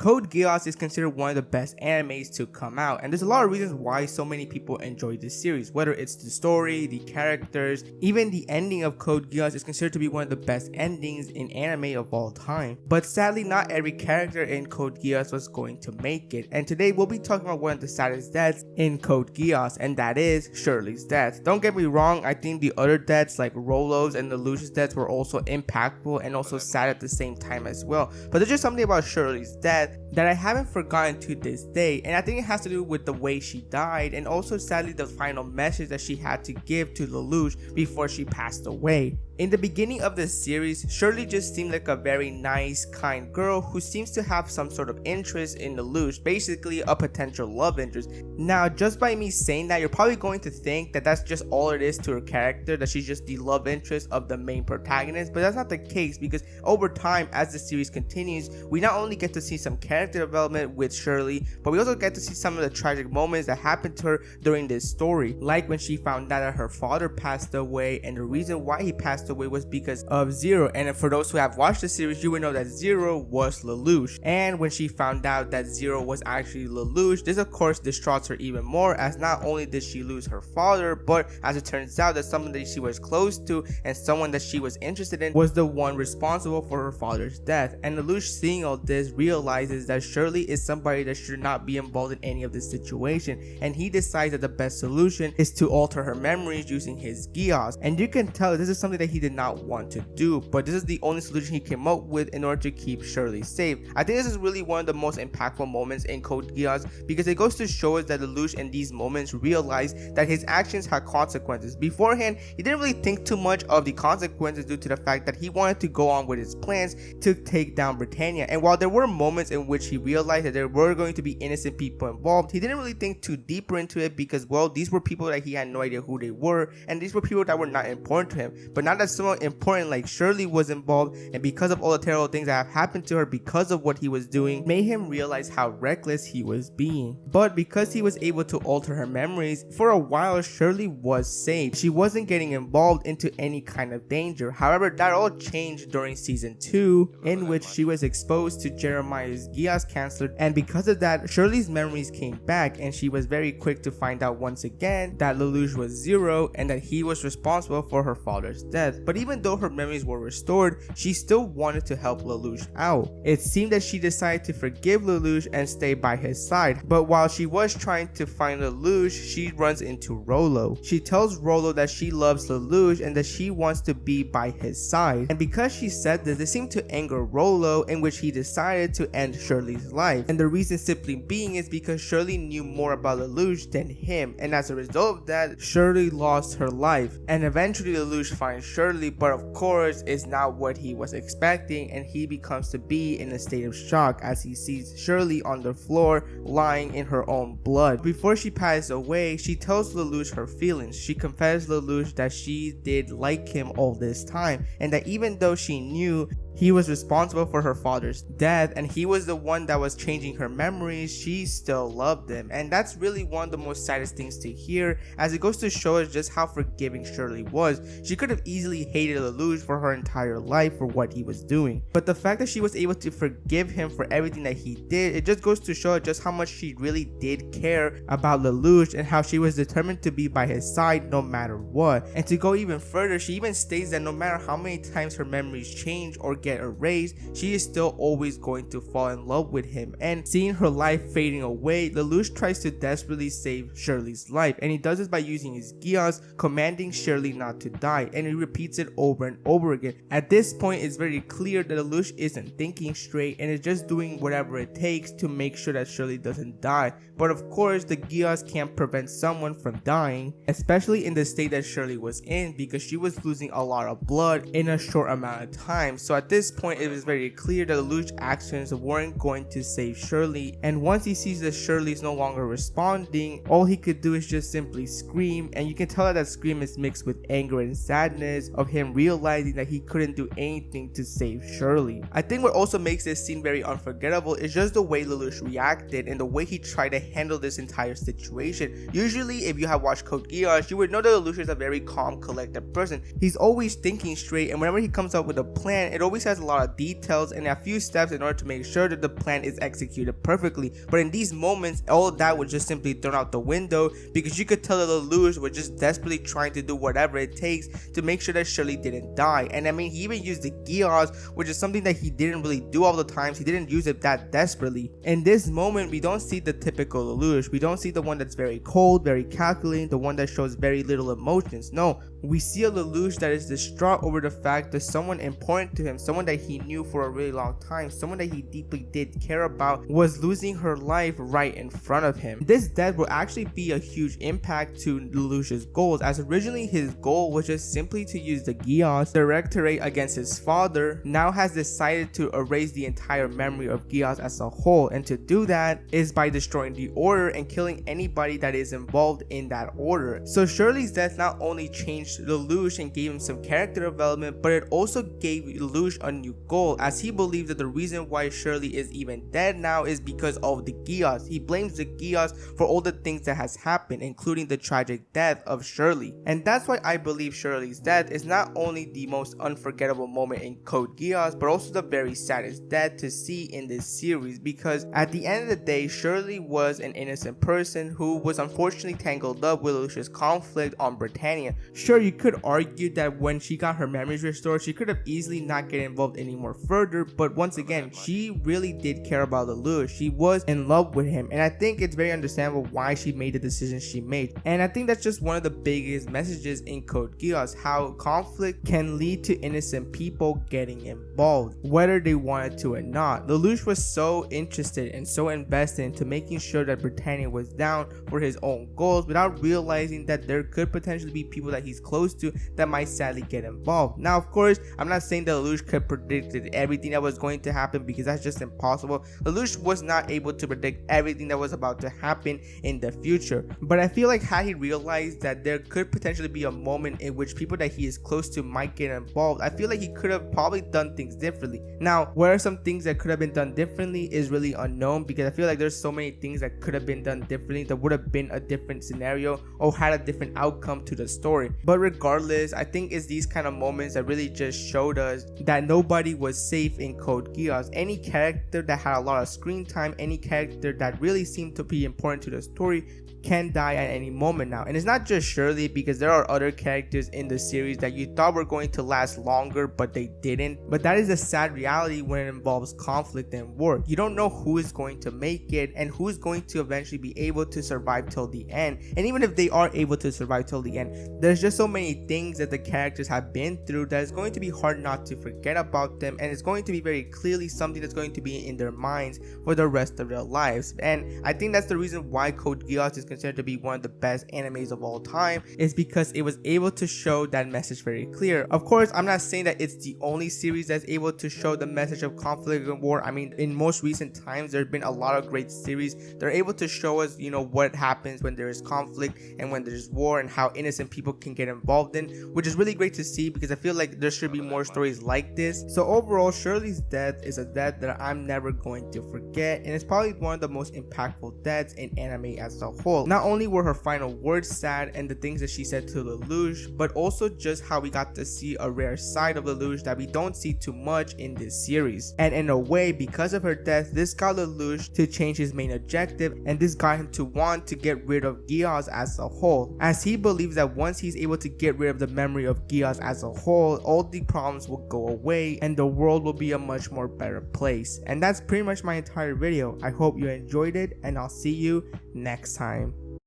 Code Geass is considered one of the best animes to come out, and there's a lot of reasons why so many people enjoy this series, whether it's the story, the characters, even the ending of Code Geass is considered to be one of the best endings in anime of all time. But sadly, not every character in Code Geass was going to make it, and today we'll be talking about one of the saddest deaths in Code Geass, and that is Shirley's death. Don't get me wrong, I think the other deaths like Rolo's and Lelouch's deaths were also impactful and also sad at the same time as well, but there's just something about Shirley's death that I haven't forgotten to this day, and I think it has to do with the way she died and also sadly the final message that she had to give to Lelouch before she passed away. In the beginning of the series, Shirley just seemed like a very nice, kind girl who seems to have some sort of interest in Lelouch, basically a potential love interest. Now, just by me saying that, you're probably going to think that that's just all it is to her character, that she's just the love interest of the main protagonist, but that's not the case, because over time, as the series continues, we not only get to see some character development with Shirley, but we also get to see some of the tragic moments that happened to her during this story, like when she found out that her father passed away, and the reason why he passed away was because of Zero. And for those who have watched the series, you would know that Zero was Lelouch, and when she found out that Zero was actually Lelouch, this of course distraughts her even more, as not only did she lose her father, but as it turns out that someone that she was close to and someone that she was interested in was the one responsible for her father's death. And Lelouch, seeing all this, realizes that Shirley is somebody that should not be involved in any of this situation, and he decides that the best solution is to alter her memories using his Geass. And you can tell this is something that he did not want to do, but this is the only solution he came up with in order to keep Shirley safe. I think this is really one of the most impactful moments in Code Geass, because it goes to show us that Lelouch in these moments realized that his actions had consequences. Beforehand, he didn't really think too much of the consequences due to the fact that he wanted to go on with his plans to take down Britannia, and while there were moments in which he realized that there were going to be innocent people involved, he didn't really think too deeper into it, because well, these were people that he had no idea who they were, and these were people that were not important to him. But now that someone important like Shirley was involved, and because of all the terrible things that have happened to her because of what he was doing, made him realize how reckless he was being. But because he was able to alter her memories, for a while Shirley was safe. She wasn't getting involved into any kind of danger. However, that all changed during season 2, in which she was exposed to Jeremiah's Geass cancer, and because of that, Shirley's memories came back, and she was very quick to find out once again that Lelouch was Zero and that he was responsible for her father's death. But even though her memories were restored, she still wanted to help Lelouch out. It seemed that she decided to forgive Lelouch and stay by his side, but while she was trying to find Lelouch, she runs into Rolo. She tells Rolo that she loves Lelouch and that she wants to be by his side, and because she said this, it seemed to anger Rolo, in which he decided to end Shirley's life. And the reason simply being is because Shirley knew more about Lelouch than him, and as a result of that, Shirley lost her life. And eventually Lelouch finds Shirley, but of course it's not what he was expecting, and he becomes to be in a state of shock as he sees Shirley on the floor lying in her own blood. Before she passes away, she tells Lelouch her feelings. She confesses Lelouch that she did like him all this time, and that even though she knew he was responsible for her father's death and he was the one that was changing her memories, she still loved him. And that's really one of the most saddest things to hear, as it goes to show us just how forgiving Shirley was. She could have easily hated Lelouch for her entire life for what he was doing, but the fact that she was able to forgive him for everything that he did, it just goes to show just how much she really did care about Lelouch and how she was determined to be by his side no matter what. And to go even further, she even states that no matter how many times her memories change or get erased, she is still always going to fall in love with him. And seeing her life fading away, Lelouch tries to desperately save Shirley's life, and he does this by using his Geass, commanding Shirley not to die, and he repeats it over and over again. At this point, it's very clear that Lelouch isn't thinking straight and is just doing whatever it takes to make sure that Shirley doesn't die. But of course, the Geass can't prevent someone from dying, especially in the state that Shirley was in, because she was losing a lot of blood in a short amount of time. So at this point, it was very clear that Lelouch's actions weren't going to save Shirley, and once he sees that Shirley is no longer responding, all he could do is just simply scream, and you can tell that scream is mixed with anger and sadness of him realizing that he couldn't do anything to save Shirley. I think what also makes this scene very unforgettable is just the way Lelouch reacted and the way he tried to handle this entire situation. Usually, if you have watched Code Geass, you would know that Lelouch is a very calm, collected person. He's always thinking straight, and whenever he comes up with a plan, it always always has a lot of details and a few steps in order to make sure that the plan is executed perfectly. But in these moments, all of that was just simply thrown out the window because you could tell that Lelouch was just desperately trying to do whatever it takes to make sure that Shirley didn't die. And I mean, he even used the Geass, which is something that he didn't really do all the times. He didn't use it that desperately. In this moment, we don't see the typical Lelouch. We don't see the one that's very cold, very calculating, the one that shows very little emotions. No, we see a Lelouch that is distraught over the fact that someone important to him, someone that he knew for a really long time, someone that he deeply did care about, was losing her life right in front of him. This death will actually be a huge impact to Lelouch's goals, as originally his goal was just simply to use the Geass directorate against his father. Now has decided to erase the entire memory of Geass as a whole, and to do that is by destroying the order and killing anybody that is involved in that order. So Shirley's death not only changed Lelouch and gave him some character development, but it also gave Lelouch a new goal, as he believes that the reason why Shirley is even dead now is because of the Geass. He blames the Geass for all the things that has happened, including the tragic death of Shirley. And that's why I believe Shirley's death is not only the most unforgettable moment in Code Geass, but also the very saddest death to see in this series, because at the end of the day, Shirley was an innocent person who was unfortunately tangled up with Lelouch's conflict on Britannia. Sure, you could argue that when she got her memories restored, she could have easily not get involved anymore further, but once again, she really did care about Lelouch. She was in love with him, and I think it's very understandable why she made the decision she made. And I think that's just one of the biggest messages in Code Geass, how conflict can lead to innocent people getting involved, whether they wanted to or not. Lelouch was so interested and so invested into making sure that Britannia was down for his own goals without realizing that there could potentially be people that he's close to that might sadly get involved. Now, of course, I'm not saying that Lelouch could predict everything that was going to happen, because that's just impossible. Lelouch was not able to predict everything that was about to happen in the future, but I feel like had he realized that there could potentially be a moment in which people that he is close to might get involved, I feel like he could have probably done things differently. Now, what are some things that could have been done differently is really unknown, because I feel like there's so many things that could have been done differently that would have been a different scenario or had a different outcome to the story. But regardless, I think it's these kind of moments that really just showed us that nobody was safe in Code Geass. Any character that had a lot of screen time, any character that really seemed to be important to the story, can die at any moment now. And it's not just Shirley, because there are other characters in the series that you thought were going to last longer, but they didn't. But that is a sad reality when it involves conflict and war. You don't know who is going to make it and who is going to eventually be able to survive till the end. And even if they are able to survive till the end, there's just so many things that the characters have been through that it's going to be hard not to forget about them, and it's going to be very clearly something that's going to be in their minds for the rest of their lives. And I think that's the reason why Code Geass is considered to be one of the best animes of all time, is because it was able to show that message very clear. Of course, I'm not saying that it's the only series that's able to show the message of conflict and war. I mean, in most recent times, there's been a lot of great series. They're able to show us, what happens when there is conflict and when there's war, and how innocent people can get involved in, which is really great to see, because I feel like there should be more stories like this. So overall, Shirley's death is a death that I'm never going to forget, and it's probably one of the most impactful deaths in anime as a whole. Not only were her final words sad and the things that she said to Lelouch, but also just how we got to see a rare side of Lelouch that we don't see too much in this series. And in a way, because of her death, this got Lelouch to change his main objective, and this got him to want to get rid of Geass as a whole, as he believes that once he's able to get rid of the memory of Geass as a whole, all the problems will go away and the world will be a much more better place. And that's pretty much my entire video. I hope you enjoyed it, and I'll see you next time.